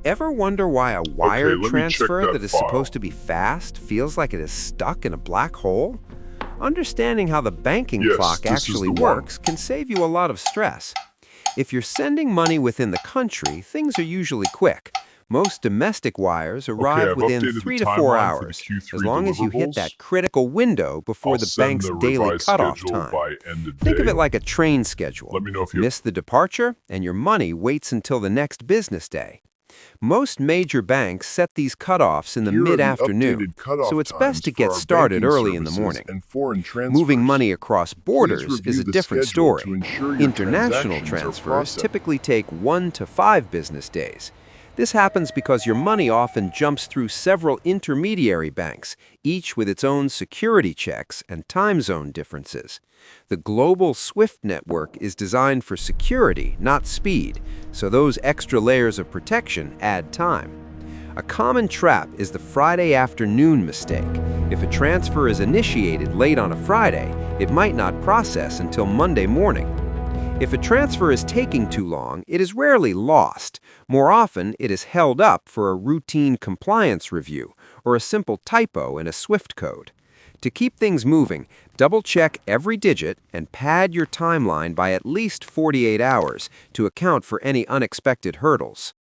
Ever wonder why a Okay, wire let me check transfer that that is file. supposed to be fast feels like it is stuck in a black hole? Understanding how the banking Yes, clock this is actually the one. works can save you a lot of stress. If you're sending money within the country, things are usually quick. Most domestic wires Okay, arrive I've within updated the 3 to 4 timeline for the hours, as Q3 long as you hit deliverables. that critical window I'll before the send bank's the daily revised cutoff schedule time. by end of Think of it day. like a train schedule. Let me know if you Miss the departure, and your money waits until the next business day. Most major banks set these cutoffs in the Here are the mid-afternoon, updated so cutoff it's best times to for get our started banking early in the services morning. and foreign Moving transfers. money across Please borders is review a the different schedule to story. ensure your International transactions are transfers processed. typically take 1 to 5 business days. This happens because your money often jumps through several intermediary banks, each with its own security checks and time zone differences. The global SWIFT network is designed for security, not speed, so those extra layers of protection add time. A common trap is the Friday afternoon mistake. If a transfer is initiated late on a Friday, it might not process until Monday morning. If a transfer is taking too long, it is rarely lost. More often, it is held up for a routine compliance review or a simple typo in a SWIFT code. To keep things moving, double-check every digit and pad your timeline by at least 48 hours to account for any unexpected hurdles.